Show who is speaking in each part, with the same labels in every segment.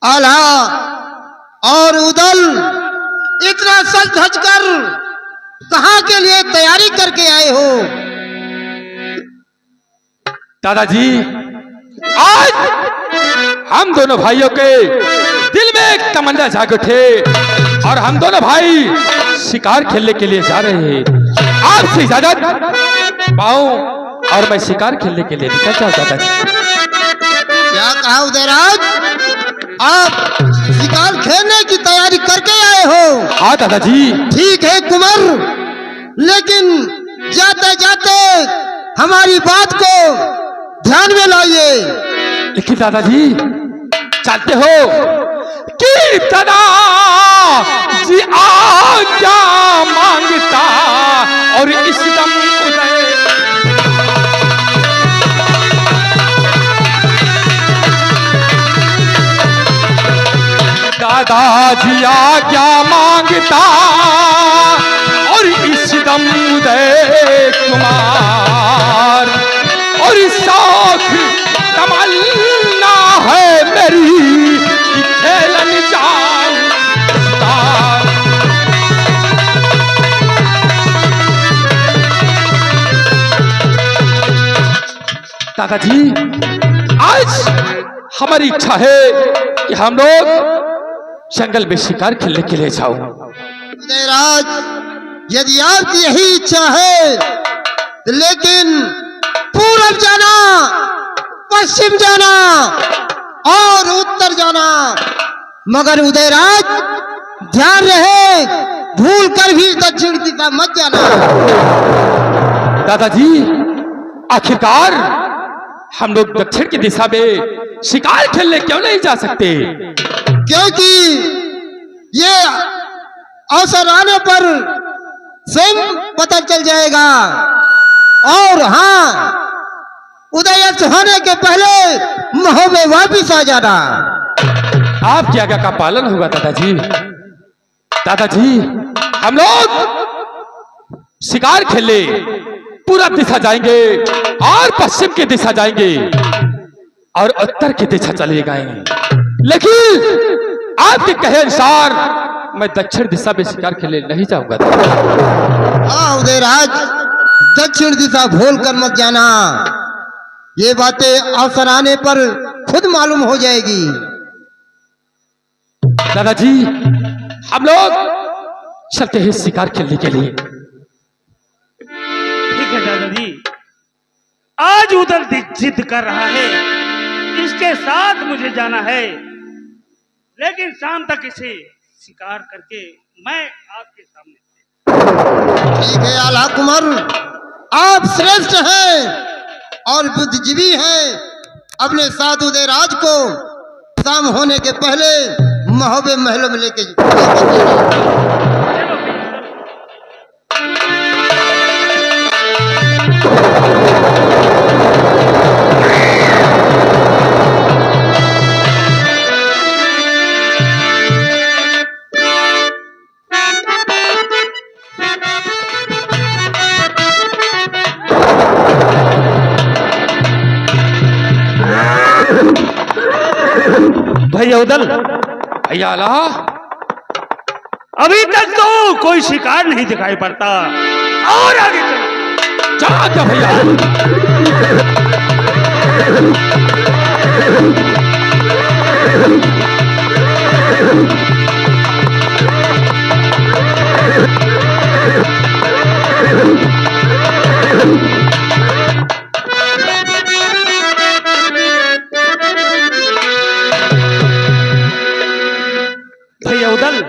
Speaker 1: आल्हा और उदल इतना सज धज कर कहां के लिए तैयारी करके आए हो?
Speaker 2: दादाजी, आज हम दोनों भाइयों के दिल में एक तमन्ना जाग उठे और हम दोनों भाई शिकार खेलने के लिए जा रहे हैं। आपसे इजाजत पाऊं और मैं शिकार खेलने के लिए निकल जाऊं। दादाजी,
Speaker 1: क्या कहा उदयराज? आप शिकार खेलने की तैयारी करके आए हो?
Speaker 2: हाँ दादाजी।
Speaker 1: ठीक है कुंवर, लेकिन जाते जाते हमारी बात को ध्यान में लाइए।
Speaker 2: लेकिन दादाजी, जानते हो कि दादा जी आज्ञा मांगता और इस दम उदय दादाजी आज्ञा मांगता और इस दम उदय कुमार और शौक तमन्ना है मेरी कि खेलन जाऊं। दादाजी, आज हमारी इच्छा है कि हम लोग जंगल में शिकार खेलने के लिए जाऊं।
Speaker 1: उदयराज, यदि आपकी यही इच्छा है, लेकिन पूरब जाना, पश्चिम जाना और उत्तर जाना, मगर उदयराज ध्यान रहे, भूल कर भी दक्षिण दिशा मत जाना।
Speaker 2: दादाजी, आखिरकार हम लोग दक्षिण की दिशा में शिकार खेलने क्यों नहीं जा सकते?
Speaker 1: क्योंकि ये अवसर आने पर स्वयं पता चल जाएगा। और हाँ, उदय होने के पहले महल में वापिस आ जाना।
Speaker 2: आपकी आज्ञा का पालन होगा दादाजी। दादाजी, हम लोग शिकार खेलने पूरब दिशा जाएंगे और पश्चिम की दिशा जाएंगे और उत्तर की दिशा चले जाएंगे, लेकिन आपके कहे अनुसार मैं दक्षिण दिशा में शिकार खेलने नहीं जाऊंगा।
Speaker 1: हाँ उदयराज, दक्षिण दिशा भूल कर मत जाना। ये बातें अवसर आने पर खुद मालूम हो जाएगी।
Speaker 2: दादाजी, हम लोग चलते हैं शिकार खेलने के लिए।
Speaker 3: ठीक है दादाजी, आज उधर जिद कर रहा है, इसके साथ मुझे जाना है, लेकिन शाम तक इसे शिकार करके मैं आपके सामने।
Speaker 1: ठीक है आल्हा कुमार, आप श्रेष्ठ हैं और बुद्धिजीवी हैं। अपने साथ उदयराज को शाम होने के पहले महबे महलों में लेके
Speaker 3: भैया उदल,
Speaker 2: भैया आला,
Speaker 3: अभी तक तो कोई शिकार नहीं दिखाई पड़ता, और आगे चलो।
Speaker 2: जा क्या भैया?
Speaker 3: भैया उदल,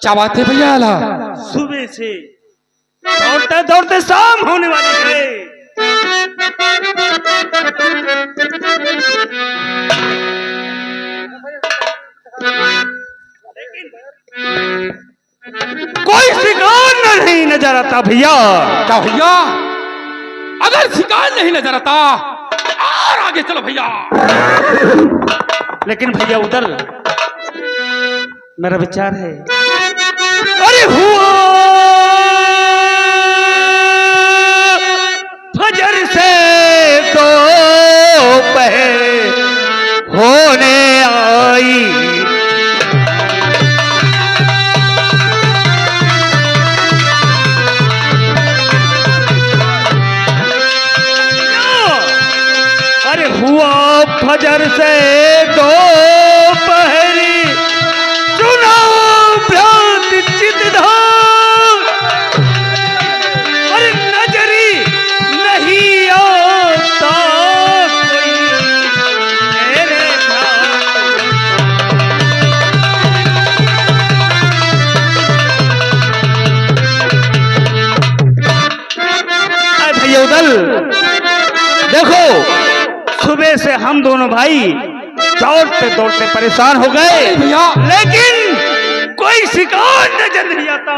Speaker 2: क्या बात है भैया आला?
Speaker 3: सुबह से दौड़ते दौड़ते शाम होने वाली है, लेकिन कोई शिकार नहीं नजर आता। भैया
Speaker 2: क्या भैया, अगर शिकार नहीं नजर आता और आगे चलो भैया।
Speaker 3: लेकिन भैया उदल, मेरा विचार है, अरे हुआ फजर से दो पहरी सुनो भ्रांत चित धार, अरे नजरी नहीं आता कोई मेरे भैया उदल, देखो सुबह से हम दोनों भाई दौड़ते दौड़ते परेशान हो गए,
Speaker 2: भैया
Speaker 3: लेकिन कोई शिकार नजर नहीं आता।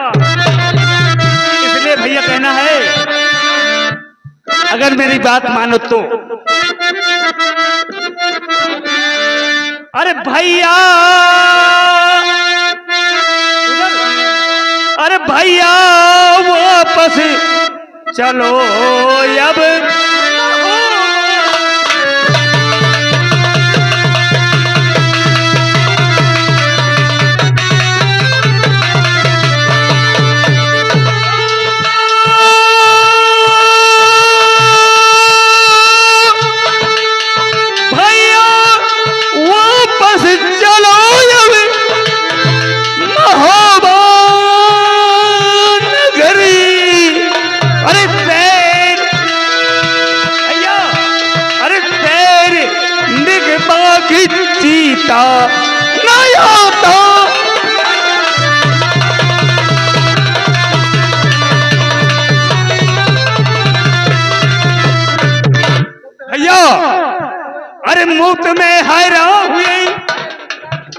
Speaker 3: इसलिए भैया कहना है, अगर मेरी बात मानो तो, अरे भैया, अरे भैया वापस चलो अब। चीता नहीं आता, भैया अरे मुफ्त में हैरान हुए,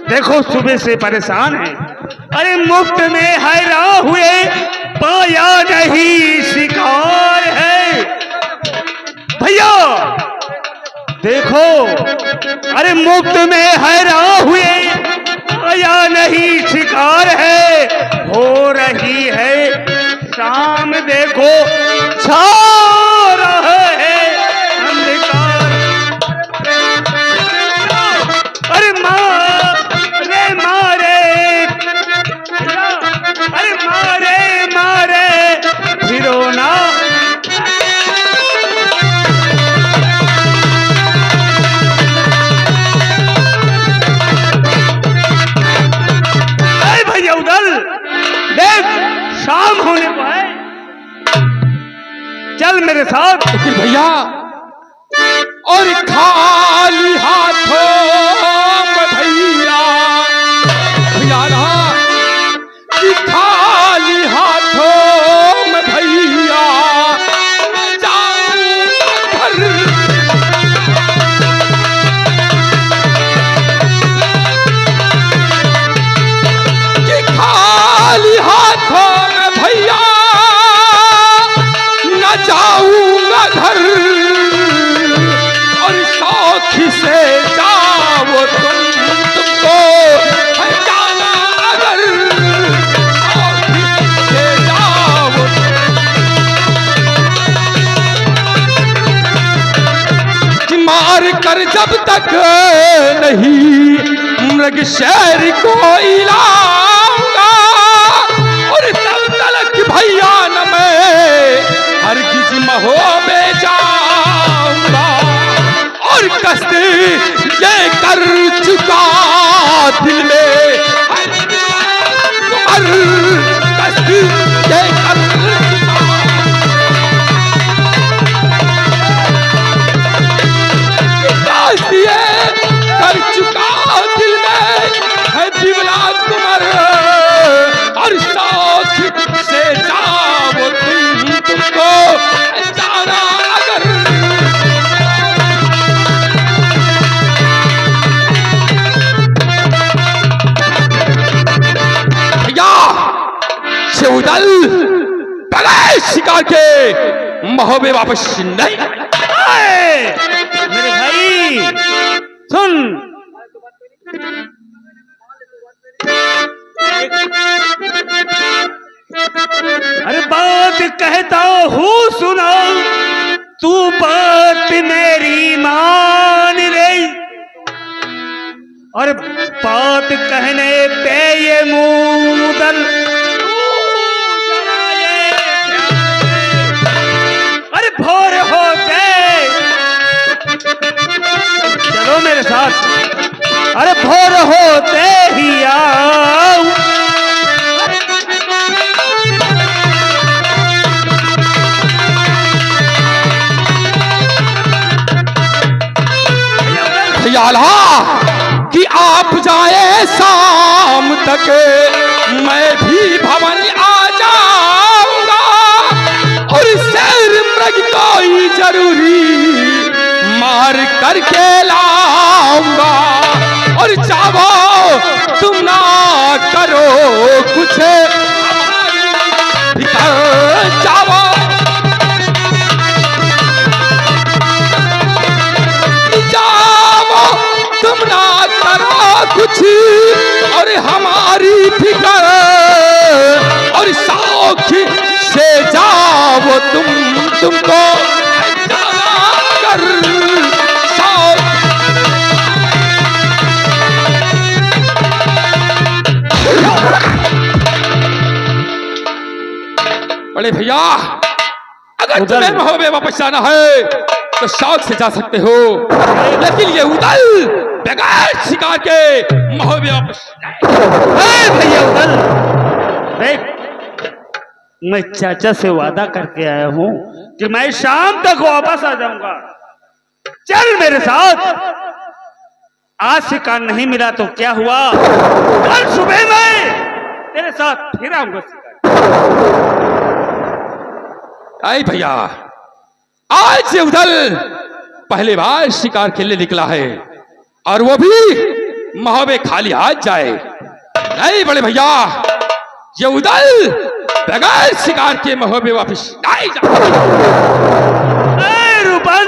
Speaker 3: देखो सुबह से परेशान है, अरे मुफ्त में हैरान हुए, पाया नहीं शिकार है। भैया देखो, अरे मुफ्त में हैरान हुए, पाया नहीं शिकार है, हो रही है शाम, देखो छा रहा है अंधकार, अरे मारे मारे, अरे मारे मारे फिरो ना। देख शाम होने को है, चल मेरे साथ।
Speaker 2: लेकिन भैया और खाली हाथों में भैया, भैया ना कि खाली हाथों में भैया जाऊंगा घर, खाली हाथों में भैया न जाऊंगा घर, और सौखी से जाओ तुमको है जाना अगर, सौखी से जाओ कि मार कर जब तक नहीं मृग शहर को इलाऊंगा, और तब तलक भैया न मैं हरगिज महो में जाऊंगा, और कष्ट ये कर चुका दिल में हर कष्ट ये कर चुका, कष्ट ये कर चुका दिल में है दिवला तुमर, और साथ से जाओ तुमको जाना अगर, भैया शिवदल बगैर शिकार के महोबे वापस नहीं
Speaker 3: आए। मेरे भाई सुन, अरे बात कहता हूँ सुनो, तू बात मेरी मान रही, और बात कहने पे ये मुदल, अरे भोर हो गए, चलो
Speaker 2: आला कि आप जाए शाम तक मैं भी भवन आ जाऊंगा और शेर मृग कोई जरूरी मार करके लाऊंगा और चाहो तुम ना करो कुछ चाहो तुम ना करो कुछ और हमारी फिकर और शौक से जाओ तुमको कर शौक। बड़े भैया अगर तुम्हें महोबे वापस जाना है तो शौक से जा सकते हो, लेकिन ये उदल बगैर शिकार के महोबे वापस
Speaker 3: भैया उदल देख, मैं चाचा से वादा करके आया हूं कि मैं शाम तक वापस आ जाऊंगा। चल मेरे साथ। आज शिकार नहीं मिला तो क्या हुआ, कल सुबह मैं तेरे साथ फिर आऊंगा शिकार।
Speaker 2: आई भैया, आज से उदल पहली बार शिकार खेलने निकला है और वो भी महोबे खाली हाथ जाए। नहीं बड़े भैया, ये उदल बगैर शिकार के महोबे वापस नहीं जाए।
Speaker 3: रूपन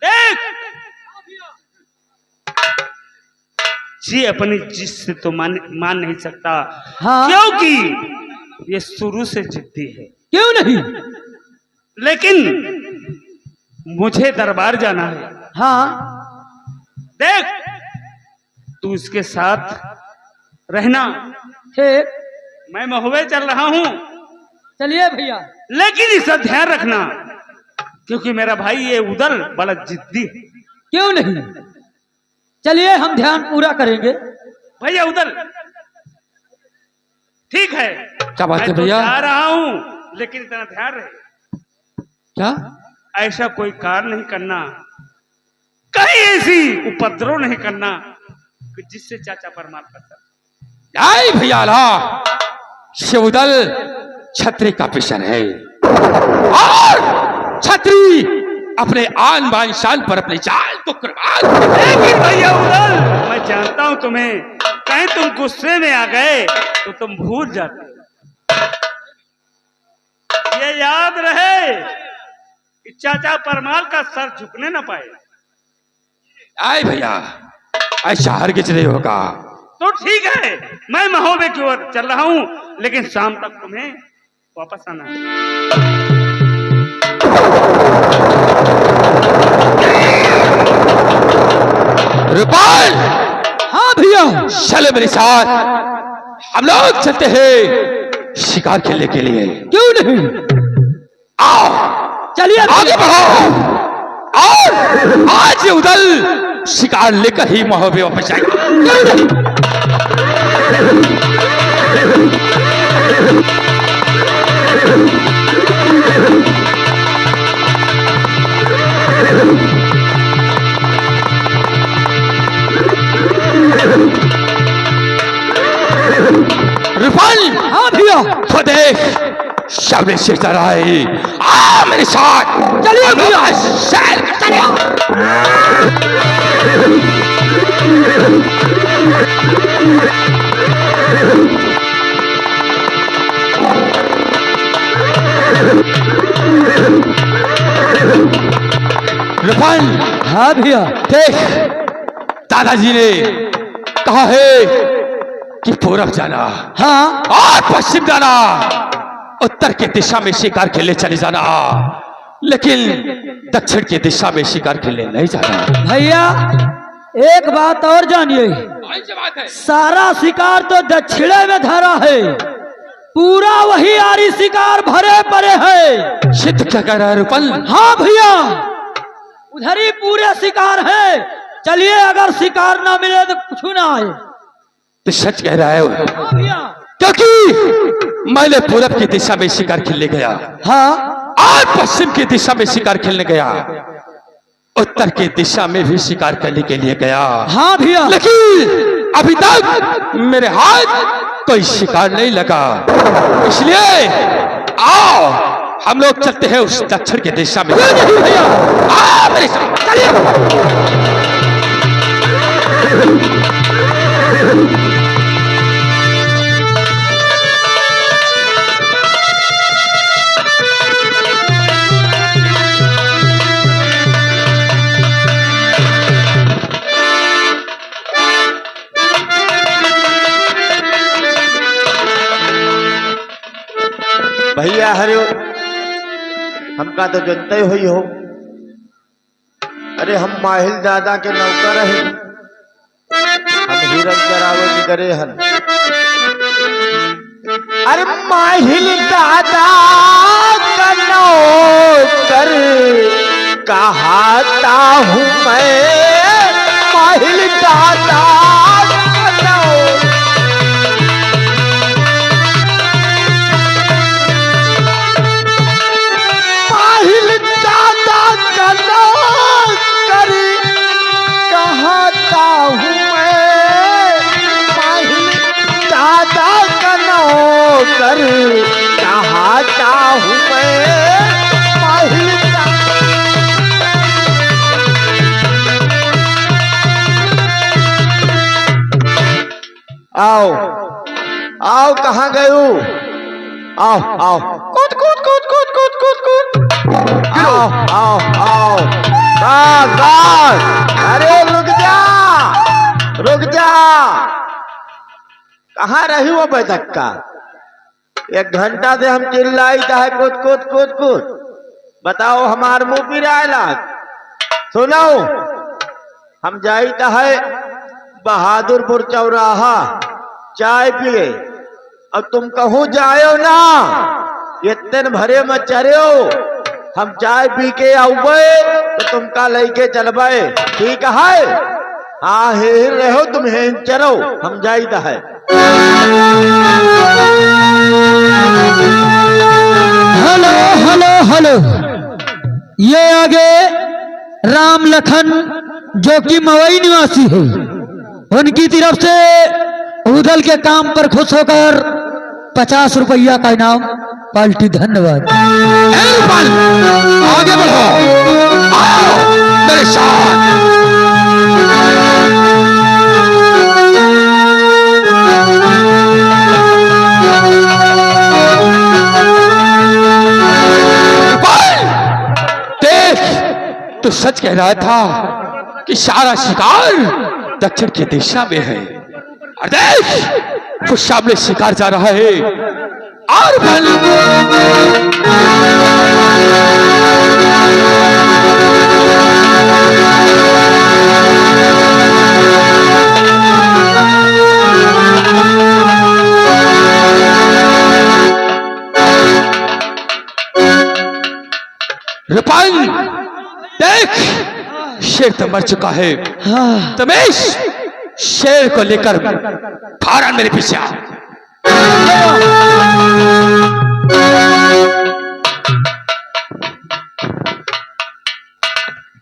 Speaker 3: देख, जी अपनी जिद से तो मान नहीं सकता।
Speaker 4: हाँ?
Speaker 3: क्योंकि ये शुरू से जिद्दी है।
Speaker 4: क्यों नहीं?
Speaker 3: लेकिन मुझे दरबार जाना है।
Speaker 4: हाँ
Speaker 3: देख, तू इसके साथ रहना,
Speaker 4: ठीक,
Speaker 3: मैं महोबे चल रहा हूं।
Speaker 4: चलिए भैया।
Speaker 3: लेकिन इसका ध्यान रखना, क्योंकि मेरा भाई ये उदल बड़ा जिद्दी है।
Speaker 4: क्यों नहीं, चलिए हम ध्यान पूरा करेंगे।
Speaker 3: भैया उदल ठीक है,
Speaker 2: क्या बात है
Speaker 3: मैं तो
Speaker 2: भैया?
Speaker 3: जा रहा हूं, लेकिन इतना ध्यान रहे
Speaker 2: क्या?
Speaker 3: ऐसा कोई कार्य नहीं करना, कहीं ऐसी उपद्रव नहीं करना कि जिससे चाचा परमार कर।
Speaker 2: आई भैया ला, शिवदल छत्री का पिशन है और छत्री अपने आन बान शान पर अपनी जान को कुर्बान।
Speaker 3: लेकिन भैया उदल, मैं जानता हूं तुम्हें, कहीं तुम गुस्से में आ गए तो तुम भूल जाते। ये याद रहे कि चाचा परमार का सर झुकने न पाए।
Speaker 2: आई भैया, ऐसा हरगिज नहीं होगा।
Speaker 3: तो ठीक है, मैं महोबे की ओर चल रहा हूं, लेकिन शाम तक तुम्हें वापस आना है।
Speaker 2: रूपाल,
Speaker 4: हाँ भैया।
Speaker 2: चलो मेरे साथ, हम लोग चलते हैं शिकार खेलने के लिए।
Speaker 4: क्यों नहीं,
Speaker 2: आओ
Speaker 4: चलिए
Speaker 2: आगे बढ़ो और आज ये उदल शिकार लेकर ही महोबे वापस जाएगा। रूपाल,
Speaker 4: हाँ भैया।
Speaker 2: तो देख, सामने से जरा है, आ मेरे साथ
Speaker 4: चलिए भैया।
Speaker 2: सैर करते रहो। रूपाल,
Speaker 4: हाँ भैया।
Speaker 2: देख, दादाजी ने कहा है कि पूरब जाना
Speaker 4: हाँ
Speaker 2: और पश्चिम जाना, उत्तर की दिशा में शिकार खेलने चले जाना, लेकिन दक्षिण की दिशा में शिकार खेलने नहीं जाना।
Speaker 4: भैया, एक बात और जानिए,
Speaker 2: बात है।
Speaker 4: सारा शिकार तो दक्षिणे में धरा है, पूरा वही आरी शिकार भरे पड़े है।
Speaker 2: सिद्ध क्या कह रहा है रूपल?
Speaker 4: हाँ भैया, उधर ही पूरे शिकार है। चलिए, अगर शिकार ना मिले तो कुछ ना आए।
Speaker 2: तो सच कह रहा है,
Speaker 4: हाँ भैया।
Speaker 2: क्योंकि मैंने पूरब की दिशा में शिकार खेलने गया
Speaker 4: हाँ
Speaker 2: और पश्चिम की दिशा में शिकार खेलने गया, उत्तर की दिशा में भी शिकार करने के लिए गया।
Speaker 4: हाँ भैया।
Speaker 2: लेकिन अभी तक मेरे हाथ कोई शिकार नहीं लगा। इसलिए आओ हम लोग चलते हैं उस दक्षिण की दिशा में।
Speaker 4: भैया
Speaker 2: आओ मेरे साथ चलिए।
Speaker 5: भैया हरे हमका तो जनते हुई हो। अरे हम माहिल दादा के नौकर है, हम हिरन चरावे की करे हन। अरे माहिल दादा का नौकर कहाता हूँ मैं, माहिल दादा का नौकर। माहिल दादा का नौकर कहता हूँ मैं, माहिल दादा का नौकर कहता हूँ मैं, माहिल आओ आओ, कहाँ गए हो? आओ आओ, कूद कूद कूद कूद कूद कूद कूद, आओ आओ आओ, बस बस, अरे रुक जा रुक जा, कहाँ रही हो बैठक्का? 1 घंटा से हम चिल्लाई है कूद कूद कूद कूद, बताओ हमार मुंह पिरायला। सुनो, हम जाइता है बहादुरपुर चौराहा चाय पिए, अब तुम कहूँ जायो ना, इतने भरे मत चलो, हम चाय पी के आऊबे तो तुमका लेके चलबे, ठीक है? हाँ हेर रहो तुम, हेन चलो, हम जाइता है।
Speaker 4: हेलो हेलो हेलो, ये आगे राम लखन जो कि मवई निवासी है, उनकी तरफ से उदल के काम पर खुश होकर 50 रुपया का इनाम पार्टी। धन्यवाद।
Speaker 2: आगे बढ़ो, आओ मेरे साथ। देख, तू सच कह रहा था कि सारा शिकार दक्षिण की दिशा में है, और देख वो सामने शिकार जा रहा है। और रुपाल देख, शेर तो मर चुका है। तमेश, शेर को लेकर फारा मेरे पीछे आ।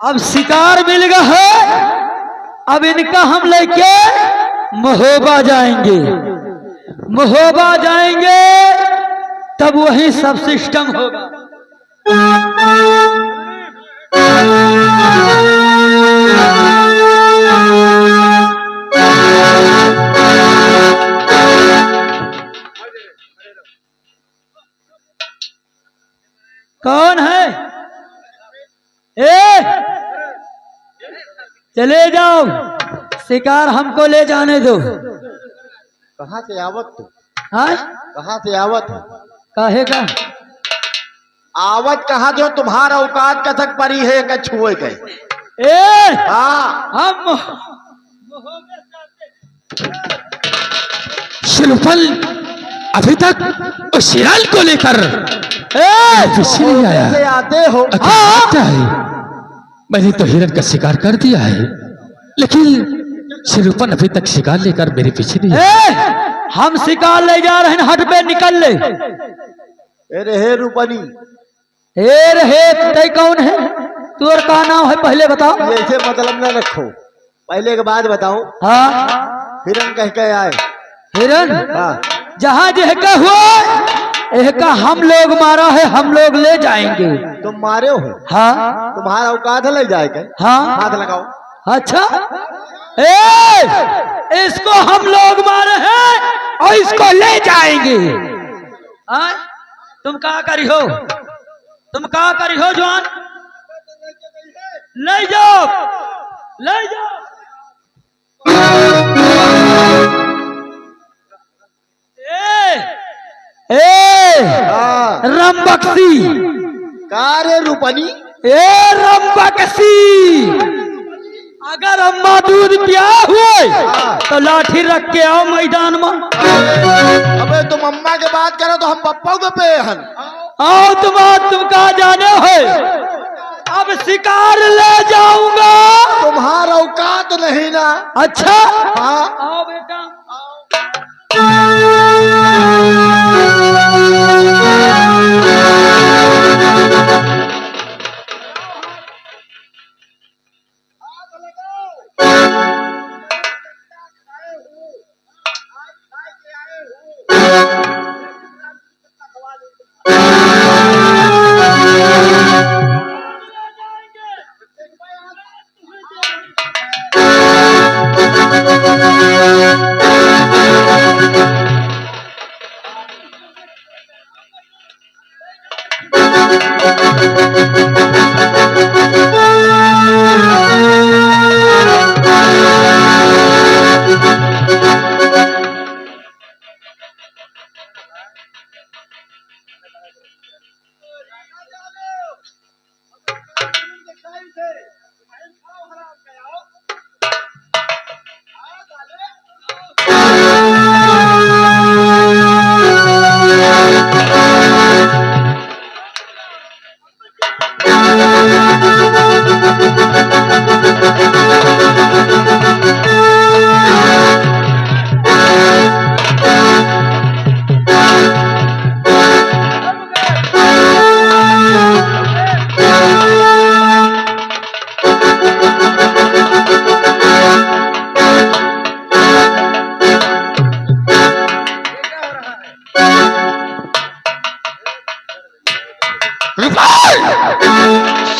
Speaker 4: अब शिकार मिल गया है, अब इनका हम लेके महोबा जाएंगे, महोबा जाएंगे तब वही सब सिस्टम होगा। कौन है? चले जाओ, शिकार हमको ले जाने दो।
Speaker 5: कहाँ से आवत तू?
Speaker 4: हाँ?
Speaker 5: कहाँ से आवत?
Speaker 4: काहे का
Speaker 5: आवत कहाँ जो तुम्हारा औकात कथक परी है कि छुए गए? हाँ,
Speaker 4: हम
Speaker 2: शिरुपल अभी तक उस हिरन को लेकर पीछे नहीं आया।
Speaker 5: से आते हो?
Speaker 2: क्या है? मैंने तो हिरन का शिकार कर दिया है, लेकिन शिरुपल अभी तक शिकार लेकर मेरे पीछे नहीं आया।
Speaker 4: हम शिकार ले जा रहे हैं, हट पे निकल ले।
Speaker 5: अरे हे रूपनी,
Speaker 4: हे तय कौन है? तोर का नाम है पहले बताओ।
Speaker 5: ऐसे मतलब न रखो, पहले के बाद बताओ।
Speaker 4: हाँ
Speaker 5: हिरन कह के आए।
Speaker 4: हिरन
Speaker 5: हाँ,
Speaker 4: जहाँ जहका हुआ एहका हम लोग मारा है, हम लोग ले जाएंगे।
Speaker 5: तुम मारे हो?
Speaker 4: हाँ
Speaker 5: तुम्हारा औकात ले जाएगा।
Speaker 4: हाँ
Speaker 5: हाथ लगाओ।
Speaker 4: अच्छा इसको हम लोग मारे हैं और इसको ले जाएंगे। हाँ? तुम क्या करी हो, तुम क्या करी हो जवान? ले जाओ, ले जाओ।
Speaker 5: हाँ,
Speaker 4: रंबक्सी
Speaker 5: कारे रूपनी।
Speaker 4: रंबक्सी, अगर अम्मा दूध पिया हुए तो लाठी रख के आओ मैदान में।
Speaker 5: अबे तुम अम्मा के बात करो तो हम पप्पा के पे हन।
Speaker 4: आओ तुम कहा जाने हो? अब शिकार ले जाऊंगा।
Speaker 5: तुम्हारा औकात नहीं ना।
Speaker 4: अच्छा
Speaker 5: हाँ,
Speaker 4: आओ बेटा।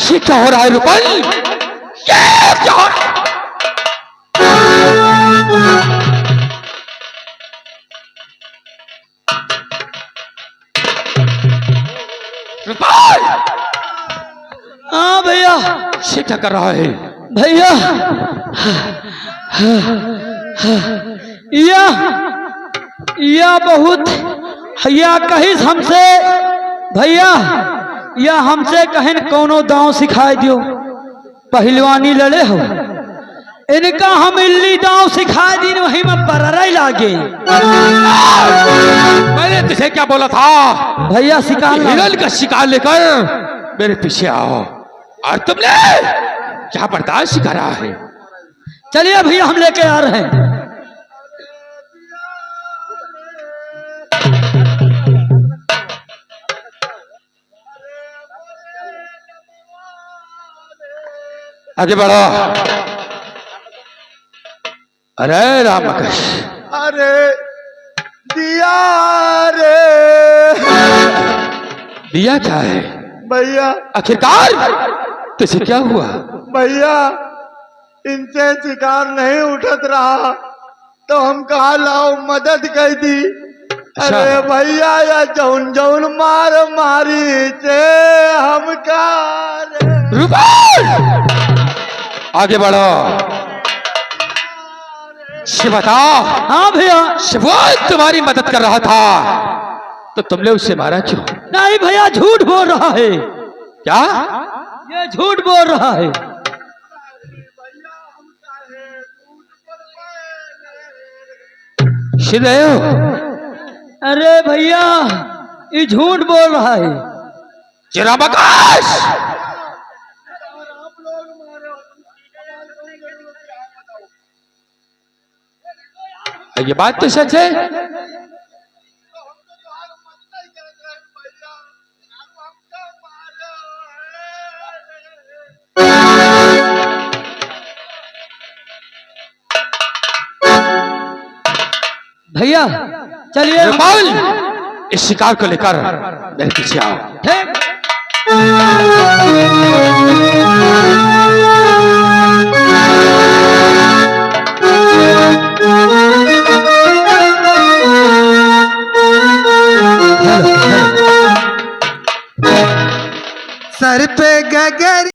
Speaker 2: ये क्या हो रहा है रूपल? ये क्या हो रहा है? रूपल!
Speaker 4: हाँ भैया।
Speaker 2: ये क्या कर रहा है?
Speaker 4: भैया या बहुत या कहीं हमसे भैया या हमसे कहीं कोनो दांव सिखाए दियो। पहलवानी लड़े हो, इनका हम इल्ली दांव सिखाए दिन वहीं में बररा लागे।
Speaker 2: मैंने तुझे क्या बोला था?
Speaker 4: भैया शिकार
Speaker 2: हिरन का शिकार लेकर मेरे पीछे आओ। और तुमने क्या बर्दाश्त करा है?
Speaker 4: चलिए भैया हम लेके आ रहे हैं।
Speaker 2: आगे बढ़ो। अरे रामकृष्ण,
Speaker 5: अरे दिया रे
Speaker 2: दिया क्या है?
Speaker 5: भैया,
Speaker 2: आखिरकार तुझे क्या हुआ?
Speaker 5: भैया इनसे शिकार नहीं उठत रहा तो हम कहा लाओ मदद कर दी।
Speaker 2: अच्छा।
Speaker 5: अरे भैया या जौन जौन मार मारी से हम का
Speaker 2: रूपल! आगे बढ़ो। शिव बताओ।
Speaker 4: हाँ भैया।
Speaker 2: शिव तुम्हारी मदद कर रहा था तो तुमने उसे मारा क्यों?
Speaker 4: नहीं भैया झूठ बोल रहा है।
Speaker 2: क्या?
Speaker 4: ये झूठ बोल रहा है।
Speaker 2: शिव रहे हो?
Speaker 4: अरे भैया ये झूठ बोल रहा है।
Speaker 2: जरा बकाश! ये बात तो सच है।
Speaker 4: भैया चलिए
Speaker 2: गोपाल, इस शिकार को लेकर मेरे पीछे आओ।
Speaker 4: ठीक।
Speaker 1: सर पे गगर